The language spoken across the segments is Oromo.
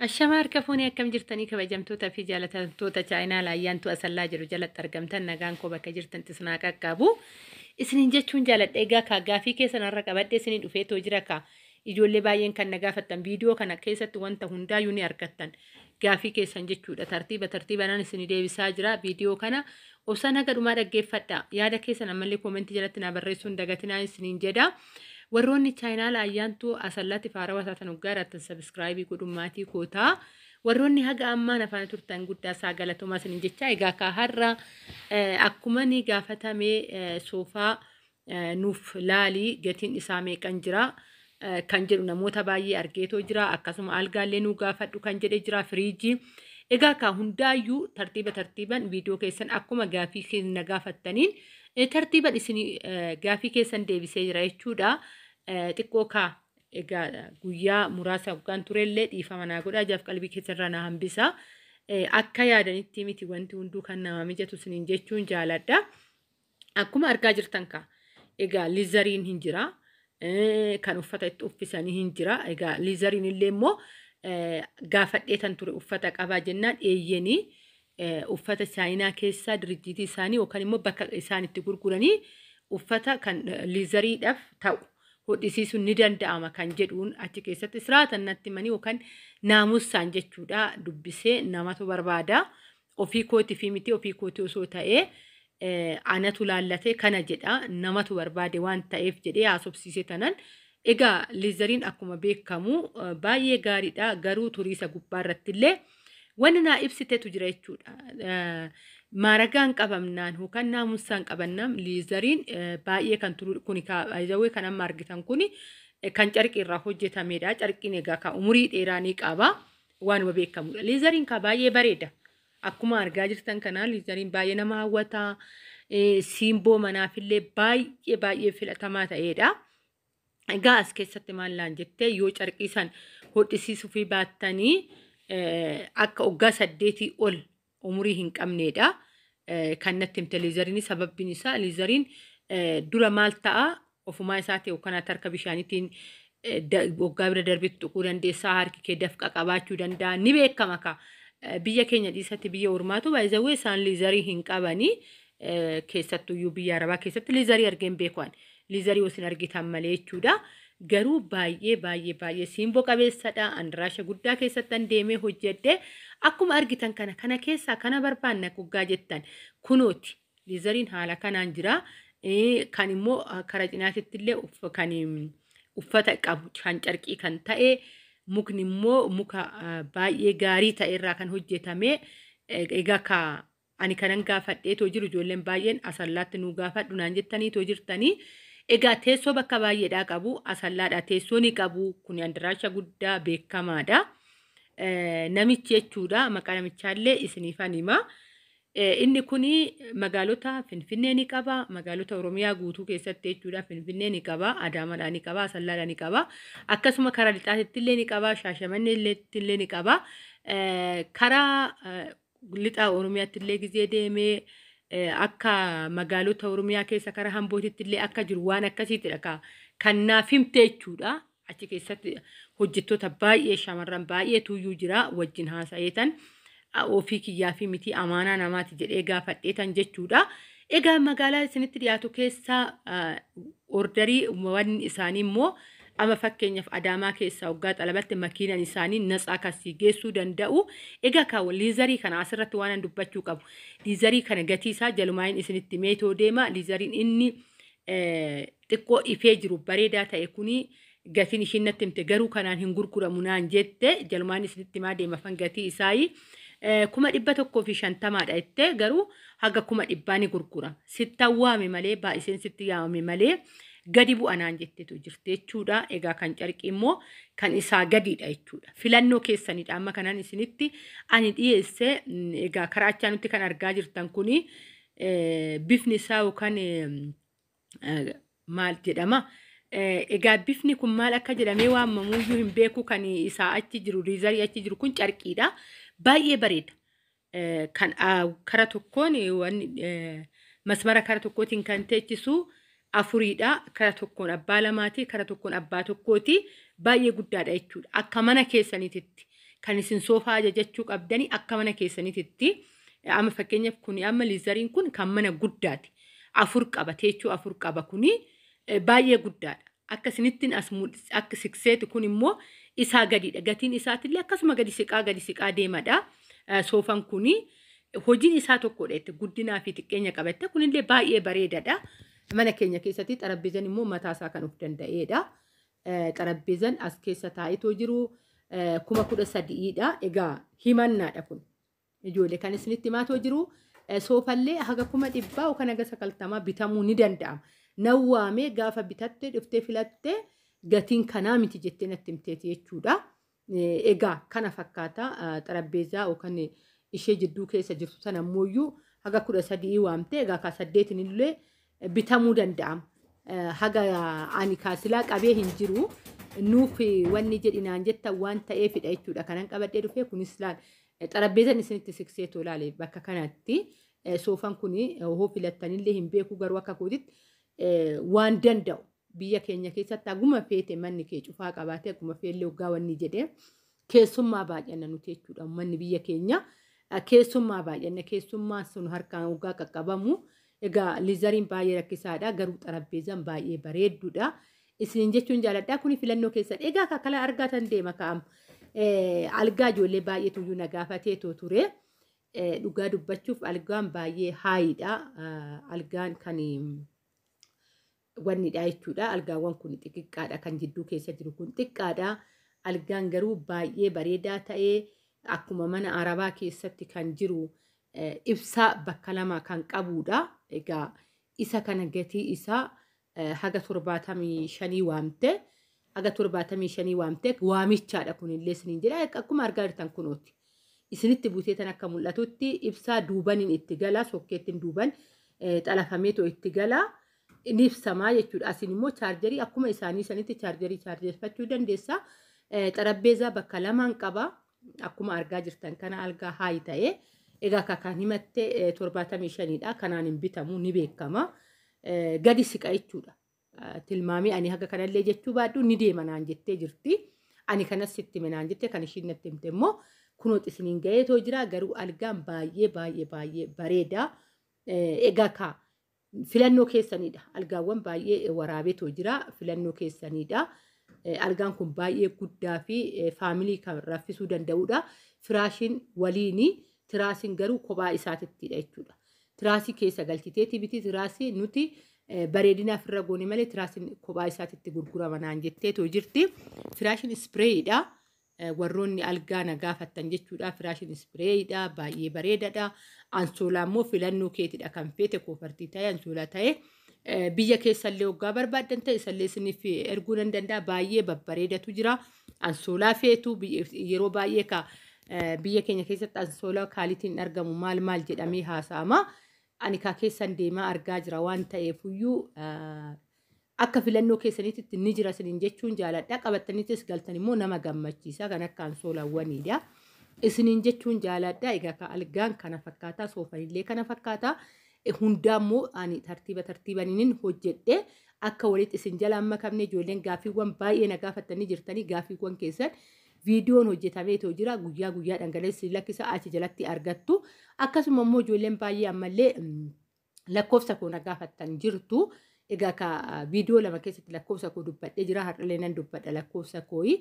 Ashamaar kafuuni akkam jirtanii kabajamtoota fi jaallatamtoota chaayinaa laayyaantu asallaa jiru jalatti argamtan nagaan koo bakka jirtan tisnaa qaqqabu. Isiniin jechuun jaalladha egaa gaafii keessan irra qabadde isiniin dhufeetoo jira ka ijoollee baay'een kan nagaafattan viidiyoo kana keessatti wanta hundaayyuu ni argattan gaafii keessan jechuudha tartiibaan isinii deebisaa jira viidiyoo kana obsaan haga dhumaa dhaggeeffadha yaada keessan ammallee koomentii jalatti na barreessuun dagatinaa isiniin jedha. Warroonni chaayinaal ayyaantu asallatti faarawaa taatan uggaaratan sabiskiraayibii godhummaatii kootaa warroonni haga ammaan afaan turtan guddaa isaa galatomaa isiniin jecha egaa ka har'a akkuma ni gaafatamee soofaa nuuf laalii gatiin isaa meeqan jira kan jedhu namoota baay'ee argeetoo jira akkasuma algaallee nu gaafadhu kan jedhe jira firiijii egaa ka hundaayyuu tartiiban viidiyoo keessan akkuma gaafii keessa gaafattaniin tartiiban isin gaafii keessan deebisee jira jechuudha. Xiqqoo ka egaa guyyaa muraasa hoggaan turellee dhiifama naa godhaa jaaf qalbii keessarraa na hambisa. Akka yaadanitti miti wanti hunduu kan nama mijatu isiniin jechuun jaaladha. Akkuma argaa jirtan ka egaa liizariin hin jira. Kan uffata itti uffisanii hin jira. Egaa liizariin illee immoo gaafadheetan ture uffata qabaa jennaan eeyyenii uffata chaayinaa keessaa dirjiitii isaanii yookaan immoo bakka isaan itti gurguranii uffata kan liizariidhaaf ta'u. Hodhisiisuun ni danda'ama kan jedhuun achi keessatti siraatan natti manii yookaan naamussaan jechuudha dubbisee namatu barbaada ofii kooti fi miti ofii kooti osoo ta'ee anatu laallatee kana jedha namatu barbaade waan ta'eef jedhee haasofsiisee tanan egaa liizariin akkuma beekamu baay'ee gaariidha garuu turiisa gubbaa irratti illee wanni naa ibsitetu jira jechuudha. Maaragaan qabamnaan yookaan naamussaan qabannaan liizariin baay'ee kan turu kuni kaayawee kan amma argitan kuni kan carqii irraa hojjetamedha. Carqiin egaa kan umurii dheeraa ni qaba waanuma beekamudha. Liizariin kan baay'ee bareeda. Akkuma argaa jirtan kana liizariin baay'ee nama hawwata. Siimboo manaafillee baay'ee filatamaa ta'edha. Egaa as keessatti maallaan jettee yoo carqii san hodhisiisuu fi baattanii akka waggaa 8 ol umurii hin qabnedha. Kan natti himte liizariin sababbiin isaa liizariin dura maal ta'a ofumaa isaati yookaan harka bishaaniitiin waggaa bira darbitti tuquu dandeessaa harki kee dafqa qabaachuu danda'a ni beekama ka biyya keenya dhiisatti biyya ormaatu baay'ee isaan liizarii hin qabanii keessattuyyuu biyya arabaa keessatti liizarii argeen beekan liizarii isin argitan malee jechuudha. Garuu baay'ee siimboo qabeessadha. Andiraasha guddaa keessatti deemee hojjedhe akkuma argitan kana keessaa kana barbaanna guggaa jettan kunooti liizariin haala kanaan jira. Kan immoo karaa cinaatitti illee kan uffata qabu kan carqii kan ta'e mukni immoo muka baay'ee gaarii ta'e irraa kan hojjetame egaa ka ani kanan gaafadheetoo jiru ijoolleen baay'een asallaatti nu gaafadhu naan jettaniitoo jirtanii. Egaa teessoo bakka baay'eedhaa qabu asallaadha teessoo ni qabu kun andiraasha guddaa beekamaadha. Namichi jechuudha maqaa namichaallee isiniifan hima. Inni kuni magaalota Finfinnee ni qaba magaalota Oromiyaa guutuu keessatti jechuudha Finfinnee ni qaba Adaamaadhaa ni qaba Asallaadhaa ni qaba akkasuma karaa lixaatitti illee ni qaba Shaashamannee illee ni qaba karaa lixaa Oromiyaatti illee gizee deemee akka magaalota Oromiyaa keessa karaa Hambootitti illee akka jiru waan akkasiitidha kan naaf himte jechuudha. Achi keessatti hojjettoota baay'ee shamarran baay'ee tuyyuu jira wajjin haasa'eetan ofii kiyyaa fi miti amaanaa namaati jedhee gaafadheetan jechuudha. Egaa magaalaa isinitti dhiyaatu keessaa ordarii wanni isaanii immoo amma fakkeenyaaf Adaamaa keessaa waggaa xalabatti makiinaan isaanii natsaa kasii geessuu danda'u. Egaa ka liizarii kana asirratti waan dubbachuu qabu. Liizarii kana gatii isaa jalumaayin isinitti meetoo deema. Liizariin inni xiqqoo ifee jiru bareedaa ta'e kuni gatiin ishiin natti himte garuu kanaan hin gurguramu naan jette jalumaayin isinitti maa deema fan gatii isaayi 150 jettee garuu haga 100 ni gurgurama. Sitta waame malee baay'iseen sitti yaame malee. Gadi bu'anaan jettetu jirti jechuudha. Egaa kan carqii immoo kan isaa gadiidha jechuudha. Filannoo keessanidha. Amma kanaan isinitti ani dhiyeesse egaa karaa achaa nutti kan argaa jirtan kuni bifni isaa yookaan maal jedhama. Egaa bifni kun maal akka jedhamee waamamuyyuu hin beeku kan isaa achi jiru liizarii achi jiru kun carqiidha. Baay'ee bareeda. Kan karaa tokkoon masmara karaa tokkootiin kan teechisu afuriidha. Karaa tokkoon abbaa lamaati, karaa tokkoon abbaa tokkooti. Baay'ee guddaadha jechuudha. Akka mana keessaniititti kan isin soofaa ajajachuu qabdanii akka mana keessanitti amma fakkeenyaaf kun amma liizariin kun kan mana guddaati. 4 qaba teechoo 4 qaba kuni baay'ee guddaadha. Akka isinittiin akka 6 kun immoo isaa gadiidha. Gatiin isaatillee akkasuma gadi siqaa deemadha. Soofaan kuni hojiin isaa tokkodha itti guddinaa fi xiqqeenya qabatte kunillee baay'ee bareedaadha. Mana keenya keessatti xarabbeezaan immoo mataa isaa kan of danda'eedha. Xarabbeezaan as keessa taa'itoo jiru 13,000dha. Egaa himannaadha kun. Ijoollee kan isinitti himaatoo jiru soofallee haga 100,000 yookaan haga 90 bitamuu ni danda'ama. Nawwaamee gaafa bitatte dhuftee filatte gatiin kanaa miti jettee natti himteeti jechuudha. Egaa kana fakkaata xarabbeezaa yookaan ishee jidduu keessa jirtu sana ammoo haga 13 waamte egaa ka 8 illee bitamuu danda'ama. Haga ani kaasilaa qabee hin jiru nuuf wanni jedhinaan jettan waan ta'eefidha jechuudha. Kanan qabadhee dhufee kunis laal xarabbeezaan isinitti siqsee tolaale bakka kanatti soofaan kun hoo filattanillee hin beeku garuu akka kootitti waan danda'u biyya keenya keessatti aguma feete manni kee cufaa qabaate aguma feellee waggaa wanni jedhee keessummaa baay'anna nuti jechuudha. Manni biyya keenya keessummaa baay'anna keessummaan sun harkaan waggaa qaqqabamu. Egaa liizariin baay'ee rakkisaadha garuu xarabbeezaan baay'ee bareedduudha. Isiniin jechuun jaaladhaa kuni filannoo keessadha. Egaa kakkala argaatan deema ka'am. Algaa ijoollee baay'eetu iyyuu na gaafatee ture. Dhugaa dubbachuuf algaan baay'ee haayiidha. Algaan kan wannidha jechuudha. Algaawwan kun xixiqqaadha kan jidduu keessa jiru kun xiqqaadha. Algaan garuu baay'ee bareedaa ta'ee akkuma mana Arabaa keessatti kan jiru ibsaa bakka lama kan qabudha. Egaa isa kana gatii isaa haga 75 waamte. Haga 75 waamte waamichaadha kunillee isiniin jedha. Akkuma argaa jirtan kunooti. Isinitti buuteetan akka mul'atutti ibsaa duubaniin itti gala sokkeettiin duuban xalafameetoo itti gala. Inni ibsamaa jechuudha. Asin immoo chaarjerii akkuma isaanii sanitti chaarjeeffachuu dandeessa. Xarabbeezaa bakka lamaan qaba. Akkuma argaa jirtan kana algaa haayi ta'ee. Egaa kan himatte 75dha. Kanaan hin bitamu ni beekama. Gadi siqa jechuudha. Tilmaamii ani haga kanallee jechuu baadhu ni deema naan jettee jirti. Ani kanas sitti naan jette kan ishiin natti himte immoo kunooti isiniin gaheetoo jira. Garuu algaan baay'ee bareeda. Egaa filannoo keessanidha. Algaawwan baay'ee waraabeetoo jira. Filannoo keessanidha. Algaan kun baay'ee guddaa fi faamilii kan raffisuu danda'udha. Firaashiin waliini. Tiraasiin garuu kophaa isaatittidha jechuudha. Tiraasii keessa galchiteeti biti tiraasii nuti bareedinaaf irra goone malee tiraasiin kophaa isaatitti gurgurama naan jetteetoo jirti. Firaashiin ispireeyidha. Warroonni algaa na gaafattan jechuudha. Firaashiin ispireeyidha. Baay'ee bareedadha. Ansoolaa immoo filannoo keetidha kan feete koofartii ta'e ansoolaa ta'e. Biyya keessallee waggaa barbaaddan ta'e isallee isiniif erguu nan danda'a. Baay'ee babbareedatu jira. Ansoolaa feetu yeroo baay'ee biyya keenya keessatti ansoolaa kaalitiin argamu maal jedhamee haasa'ama. Ani keessan deemaa argaa jira waan ta'eefuyyuu akka filannoo keessanitti ni jira isiniin jechuun jaaladha. Qabattaniitis galtan immoo nama gammachiisa kan akka ansoolaawwaniidha. Isiniin jechuun jaaladha. Egaa algaan kana fakkaata soofanillee kana fakkaata. Hundaa immoo ani tartiibaniin hojjedhe akka walitti isin jala amma kamne ijoolleen gaaffiiwwan baay'ee na gaafattanii jirtanii gaaffiiwwan keessan viidiyoon hojjetameetoo jira guyyaa dhangaleessi lakkisa achi jalatti argattu. Akkasuma immoo ijoolleen baay'ee ammallee lakkoofsa koo na gaafattan jirtu. Egaa viidiyoo lama keessatti lakkoofsa koo dubbadhee jira. Har'alee nan dubbadha lakkoofsa kooyi.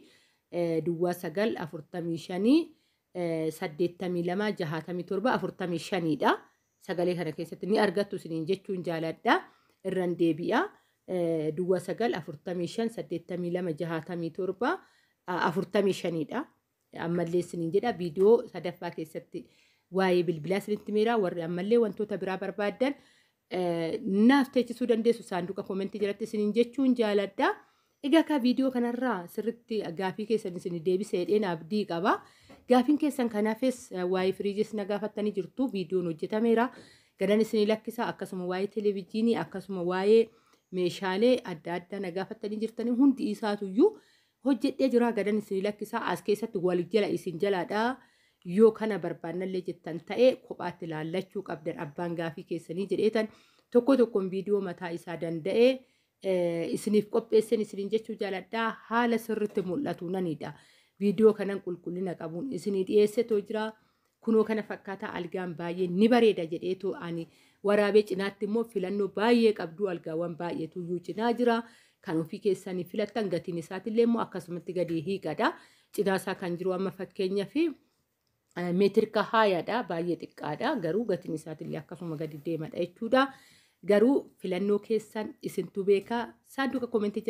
Duwwaa 945 82 67 45dha. Sagalee kana keessatti ni argattu isiniin jechuun jaaladha. Irran deebi'a. Duwwaa 945 82 67 45dha. Ammallee isiniin jedha viidiyoo sadaffaa keessatti waa'ee bilbilaa isinitti miira. Warri ammallee wantoota biraa barbaadan naaf teechisuu dandeessu saanduqa koomentii jalatti isiniin jechuun jaaladha. Egaa viidiyoo kanarraa sirriitti gaaffii keessan isin deebisee dheena abdii qaba. Gaaffiin keessan kanaafis waa'ee firiijis na gaafattanii jirtu viidiyoon hojjetameera. Gadan isin lakkisa akkasuma waa'ee televezyiinii akkasuma waa'ee meeshaalee adda addaa na gaafattanii jirtanii hundi isaatuyyuu hojjedhee jira. Gadan isin lakkisa as keessatti wal jala isin jalaadha. Yoo kana barbaannallee jettan ta'e kophaatti ilaallachuu qabdan abbaan gaaffii keessanii jedheetan tokkoon viidiyoo mataa isaa danda'ee isiniif qopheessan isiniin jechuu jaaladha. Haala sirriitti mul'atu nanidha. viidiyoo kanan qulqullina qabuun isinii dhiyeessetoo jira. Kunoo kana fakkaata algaan baay'ee ni bareeda jedheetu ani waraabee cinaatti immoo filannoo baay'ee qabdu algaawwan baay'eetu iyyuu cinaa jira. Kan ofii keessanii filattan gatiin isaatillee immoo akkasumatti gadi hiiqadha. Cinaasaa kan jiru amma fakkeenyaaf meetirka 20dha baay'ee xiqqaadha garuu gatiin isaatillee akkasuma gadi deemadha jechuudha. Garuu filannoo keessan isintu beeka saanduqa komentii